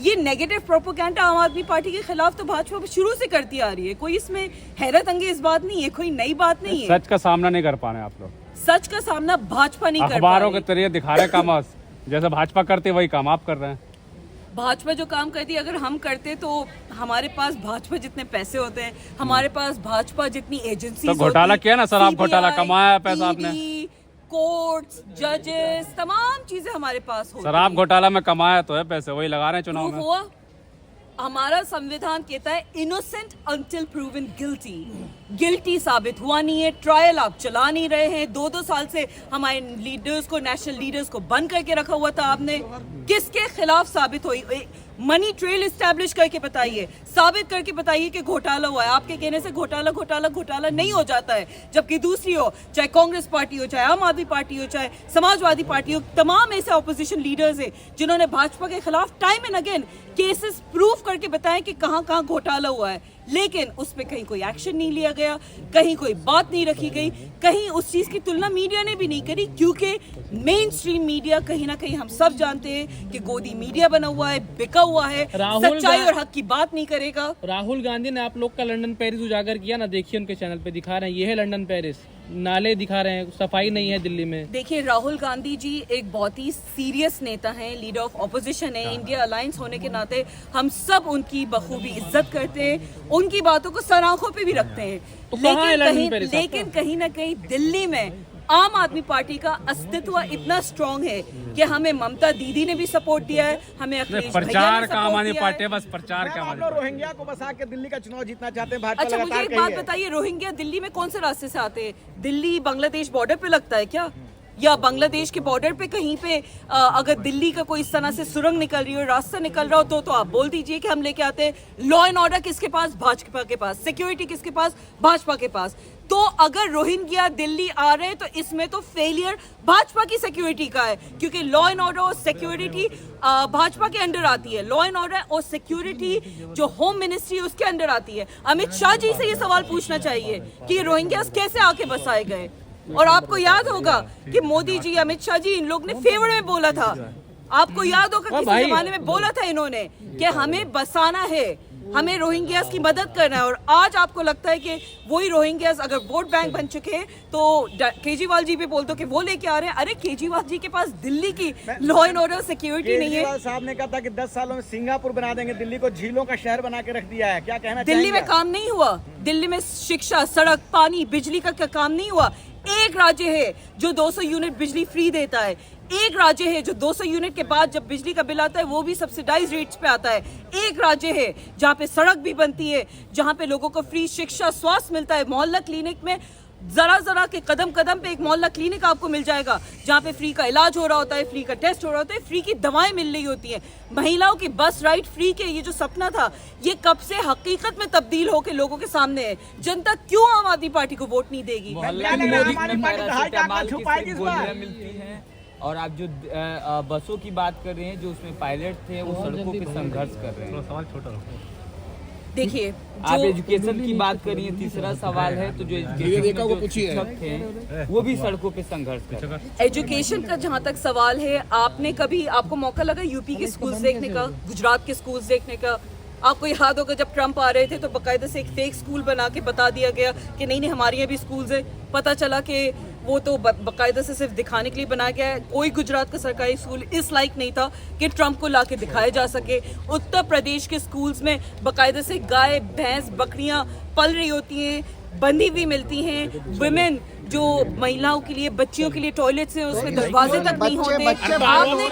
ये negative propaganda आम आदमी पार्टी के खिलाफ तो भाजपा शुरू से करती आ रही है। कोई इसमें हैरत अंगेज बात नहीं है, कोई नई बात नहीं है। सच का सामना नहीं कर पा रहे आप लोग। सच का सामना भाजपा नहीं कर पा अखबारों रही। के जरिए दिखा रहे काम, जैसे भाजपा करते वही काम आप कर रहे हैं। भाजपा जो काम करती है, अगर हम करते तो हमारे पास भाजपा जितने पैसे होते हैं, हमारे पास भाजपा जितनी एजेंसी, तो घोटाला किया ना, शराब घोटाला, कमाया पैसा आपने। कोर्ट्स, जजेस, तमाम चीजें हमारे पास होती शराब हैं। घोटाला में कमाया तो है, पैसे वही लगा रहे हैं चुनाव प्रूफ में। हुआ। हमारा संविधान कहता है innocent until proven guilty. Guilty साबित हुआ नहीं है, ट्रायल आप चला नहीं रहे हैं। 2-2 साल से हमारे लीडर्स को, नेशनल लीडर्स को बंद करके रखा हुआ था आपने। किसके खिलाफ साबित हुई? मनी ट्रेल एस्टैब्लिश करके बताइए, साबित करके बताइए कि घोटाला हुआ है। आपके कहने से घोटाला नहीं हो जाता है। जबकि दूसरी हो, चाहे कांग्रेस पार्टी हो, चाहे आम आदमी पार्टी हो, चाहे समाजवादी पार्टी हो, तमाम ऐसे ऑपोजिशन लीडर्स हैं जिन्होंने भाजपा के खिलाफ time and again cases proof करके बताया कि कहां घोटाला हुआ है। लेकिन उस पर कहीं कोई एक्शन नहीं लिया गया, कहीं कोई बात नहीं रखी गई, कहीं उस चीज की तुलना मीडिया ने भी नहीं करी, क्योंकि मेन स्ट्रीम मीडिया कहीं ना कहीं हम सब जानते हैं कि गोदी मीडिया बना हुआ है, बिका हुआ है, सच्चाई और हक की बात नहीं करेगा। राहुल गांधी ने आप लोग का लंदन पेरिस उजागर किया ना, देखिए उनके चैनल पे दिखा रहे हैं, ये है लंदन पेरिस, नाले दिखा रहे हैं, सफाई नहीं है दिल्ली में। देखिए, राहुल गांधी जी एक बहुत ही सीरियस नेता हैं, लीडर ऑफ ऑपोजिशन है। इंडिया अलायंस होने के नाते हम सब उनकी बखूबी इज्जत करते हैं, उनकी बातों को सर आंखों पे भी रखते हैं। लेकिन कहीं ना कहीं दिल्ली में आम आदमी पार्टी का अस्तित्व इतना स्ट्रॉन्ग है कि हमें ममता दीदी ने भी सपोर्ट दिया है, हमें अखिलेश भैया प्रचार ने का आम सपोर्ट आदमी दिया पार्टी है। बस प्रचार का। आप लोग रोहिंग्या को बसा के दिल्ली का चुनाव जीतना चाहते हैं, भाजपा अच्छा, मुझे लगातार एक कही बात है। बताइए, रोहिंग्या दिल्ली में कौन से रास्ते से आते हैं? दिल्ली बांग्लादेश बॉर्डर पे लगता है क्या? या बांग्लादेश के बॉर्डर पे कहीं पे अगर दिल्ली का कोई इस तरह से सुरंग निकल रही हो, रास्ता निकल रहा हो, तो आप बोल दीजिए कि हम लेके आते हैं। लॉ एंड ऑर्डर किसके पास? भाजपा के पास। सिक्योरिटी किसके पास? भाजपा के पास। तो अगर रोहिंग्या दिल्ली आ रहे हैं तो इसमें तो फेलियर भाजपा की सिक्योरिटी का है, क्योंकि लॉ एंड ऑर्डर और सिक्योरिटी भाजपा के अंडर आती है। लॉ एंड ऑर्डर और सिक्योरिटी जो होम मिनिस्ट्री उसके अंडर आती है। अमित शाह जी से ये सवाल पूछना चाहिए कि रोहिंग्यास कैसे आके बसाए गए। और आपको याद होगा कि मोदी जी, अमित शाह जी, इन लोग ने फेवर में बोला था। आपको याद होगा किसी जमाने में बोला था इन्होंने कि हमें बसाना है, हमें रोहिंग्यास की मदद करना है। और आज आपको लगता है कि वही रोहिंग्यास अगर वोट बैंक बन चुके हैं तो केजरीवाल जी पे बोल दो कि वो लेके आ रहे हैं। अरे केजरीवाल जी के पास दिल्ली की लॉ एंड ऑर्डर सिक्योरिटी नहीं है। केजरीवाल साहब ने कहा था कि 10 सालों में सिंगापुर बना देंगे, दिल्ली को झीलों का शहर बना के रख दिया है। क्या कहना दिल्ली में चाहेंगे? काम नहीं हुआ। दिल्ली में शिक्षा, सड़क, पानी, बिजली का क्या काम नहीं हुआ? एक राज्य है जो 200 यूनिट बिजली फ्री देता है। एक राज्य है जो 200 यूनिट के बाद जब बिजली का बिल आता है वो भी सब्सिडाइज रेट्स पे आता है। एक राज्य है जहाँ पे सड़क भी बनती है, जहाँ पे लोगों को फ्री शिक्षा, स्वास्थ्य मिलता है। मोहल्ला क्लिनिक में जरा के कदम पे एक मोहल्ला क्लिनिक आपको मिल जाएगा, जहाँ पे फ्री का इलाज हो रहा होता है, फ्री का टेस्ट हो रहा होता है, फ्री की दवाएं मिल रही होती हैं। महिलाओं की बस राइड फ्री के, ये जो सपना था ये कब से हकीकत में तब्दील होकर लोगों के सामने है। जनता क्यों आम आदमी पार्टी को वोट नहीं देगी? और आप जो बसों की बात कर रहे हैं, जो उसमें पायलट थे वो सड़कों पे संघर्ष कर रहे हैं। सवाल छोटा। देखिए, आप एजुकेशन की बात करिए, तीसरा सवाल है तो जो एजुकेशन शिक्षक थे वो भी सड़कों पे संघर्ष कर रहे हैं। एजुकेशन का जहाँ तक सवाल है, आपको मौका लगा यूपी के स्कूल्स देखने का, गुजरात के स्कूल्स देखने का? आपको याद होगा जब ट्रम्प आ रहे थे तो बाकायदा से एक फेक स्कूल बना के बता दिया गया कि नहीं हमारे यहाँ भी स्कूल्स है। पता चला कि वो तो बाकायदा से सिर्फ दिखाने के लिए बनाया गया है। कोई गुजरात का सरकारी स्कूल इस लायक नहीं था कि ट्रम्प को लाके दिखाया जा सके। उत्तर प्रदेश के स्कूल्स में बाकायदा से गाय, भैंस, बकरियां पल रही होती हैं, बंधी हुई मिलती हैं। वुमेन जो महिलाओं के लिए, बच्चियों के लिए टॉयलेट्स हैं उसमें दरवाजे तक नहीं होते। आपने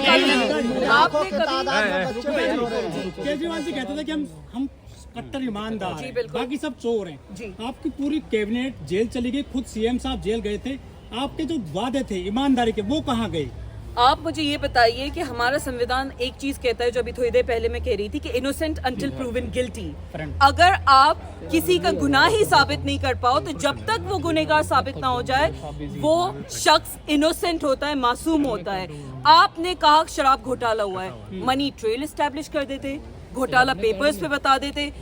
केजरीवाल जी कहते थे कि हम कट्टर ईमानदार जी, हैं, बिल्कुल। बाकी सब चोर हैं। जी। आपकी पूरी कैबिनेट जेल चली गई, खुद सीएम साहब जेल गए थे। आपके जो वादे थे ईमानदारी के वो कहाँ गए? आप मुझे ये बताइए कि हमारा संविधान एक चीज कहता है, जो अभी थोड़ी देर पहले मैं कह रही थी कि इनोसेंट अंटिल प्रूवन गिल्टी। अगर आप किसी का गुनाह ही साबित नहीं कर पाओ तो जब तक वो गुनहगार साबित ना हो जाए वो शख्स इनोसेंट होता है, मासूम होता है। आपने कहा शराब घोटाला हुआ है, मनी ट्रेल एस्टैब्लिश कर देते, घोटाला पेपर्स पे बता देते।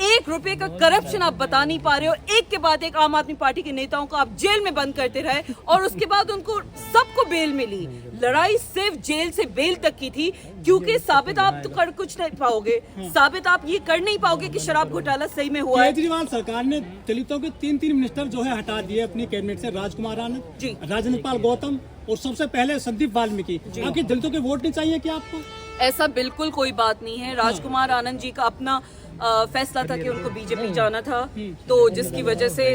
1 रुपए का करप्शन आप बता नहीं पा रहे हो। एक के बाद एक आम आदमी पार्टी के नेताओं को आप जेल में बंद करते रहे और उसके बाद उनको सबको बेल मिली। लड़ाई सिर्फ जेल से बेल तक की थी, क्योंकि साबित आप तो कर कुछ नहीं पाओगे, साबित आप ये कर नहीं पाओगे कि शराब घोटाला सही में हुआ है। केजरीवाल सरकार ने दलितों के 3 मिनिस्टर जो है हटा दिए अपनी कैबिनेट से, राजकुमार आनंद, जी। राजेंद्र पाल गौतम और सबसे पहले संदीप वाल्मीकि। आखिर दलितों के वोट नहीं चाहिए क्या आपको? ऐसा बिल्कुल कोई बात नहीं है। राजकुमार आनंद जी का अपना फैसला था कि उनको बीजेपी जाना था, तो जिसकी वजह से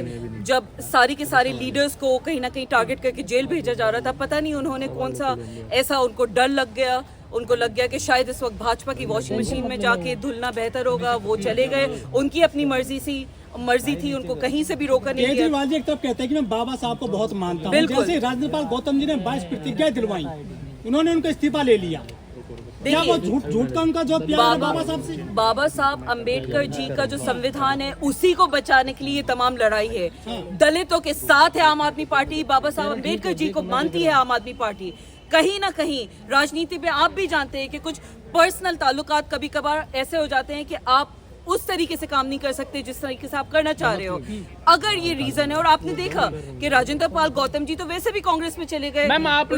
जब सारी के सारे लीडर्स को कहीं ना कहीं टारगेट करके जेल भेजा जा रहा था, पता नहीं उन्होंने कौन सा ऐसा उनको डर लग गया, उनको लग गया कि शायद इस वक्त भाजपा की वॉशिंग मशीन में जाके धुलना बेहतर होगा, वो चले गए। उनकी अपनी मर्जी थी, उनको कहीं से भी रोका नहीं गया। केजरीवाल जी एक तरफ कहते हैं कि मैं बाबा साहब को बहुत मानता हूँ, बिल्कुल। जैसे राजेंद्र पाल गौतम जी ने 22 प्रतिज्ञाएं दिलवाई, उन्होंने उनका इस्तीफा ले लिया। क्या वो झूठ का उनका जो प्यार है बाबा साहब से? बाबा साहब अंबेडकर जी का जो संविधान है उसी को बचाने के लिए ये तमाम लड़ाई है। दलितों के साथ है आम आदमी पार्टी, बाबा साहब अंबेडकर जी को मानती है आम आदमी पार्टी। कहीं ना कहीं राजनीति में आप भी जानते हैं कि कुछ पर्सनल ताल्लुकात कभी कभार ऐसे हो जाते हैं कि आप उस तरीके से काम नहीं कर सकते जिस तरीके से आप करना चाह रहे हो। अगर ये रीजन है, और आपने देखा कि राजेंद्र पाल गौतम जी तो वैसे भी कांग्रेस में चले गए। मैम आप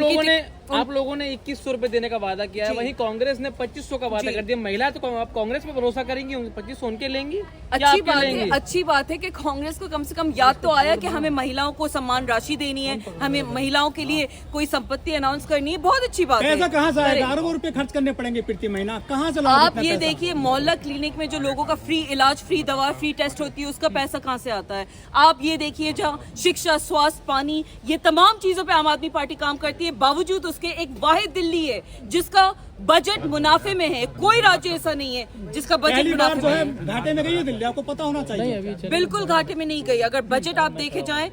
लोगों ने 2100 रुपए देने का वादा किया है, वहीं कांग्रेस ने 2500 का वादा कर दिया। महिला तो आप कांग्रेस पे भरोसा करेंगी, 2500 उनके लेंगी? अच्छी बात है कि कांग्रेस को कम से कम याद तो आया कि हमें महिलाओं को सम्मान राशि देनी है, हमें महिलाओं के लिए कोई संपत्ति अनाउंस करनी है। बहुत अच्छी बात है। ऐसा कहाँ से आएगा? अरबों रुपए खर्च करने पड़ेंगे प्रति महीना, कहाँ से लाओगे आप इतना ये पैसा? देखिए, मोहल्ला क्लिनिक में जो लोगों का फ्री इलाज, फ्री दवा, फ्री टेस्ट होती है, उसका पैसा कहाँ से आता है? आप ये देखिए, जहाँ शिक्षा, स्वास्थ्य, पानी, ये तमाम चीजों पे आम आदमी पार्टी काम करती है। बावजूद उसके एक वाहिद दिल्ली है जिसका बजट मुनाफे में है। कोई राज्य ऐसा नहीं है जिसका बजट पहली बार मुनाफे जो में है घाटे में गई है दिल्ली, आपको पता होना चाहिए। बिल्कुल घाटे में नहीं गई। अगर बजट आप देखे जाएं,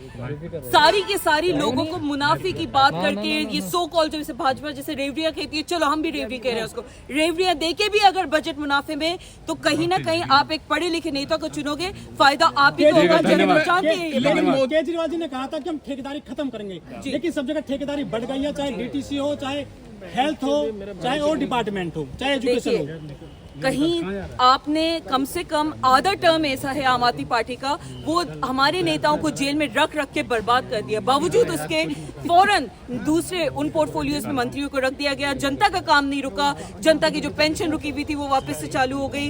सारी के सारी लोगों को मुनाफे की बात करके ये सो कॉल, जैसे भाजपा जैसे रेवड़िया कहती है, चलो हम भी रेवड़ी कह रहे हैं उसको, रेवड़िया देके भी अगर बजट मुनाफे में, तो कहीं ना कहीं आप एक पढ़े लिखे नेता को चुनोगे, फायदा आप ही को होगा। जनता जानती है ये बात। लेकिन केजरीवाल जी ने कहा था कि हम ठेकेदारी खत्म करेंगे, लेकिन सब जगह ठेकेदारी बढ़ गई है, चाहे डीटीसी हो, चाहे हेल्थ हो, चाहे और डिपार्टमेंट हो, चाहे एजुकेशन हो। कहीं आपने कम से कम आधा टर्म ऐसा है आम आदमी पार्टी का, वो हमारे नेताओं को जेल में रख के बर्बाद कर दिया। बावजूद उसके फौरन दूसरे उन पोर्टफोलियोज में मंत्रियों को रख दिया गया। जनता का काम नहीं रुका, जनता की जो पेंशन रुकी हुई थी वो वापस से चालू हो गई।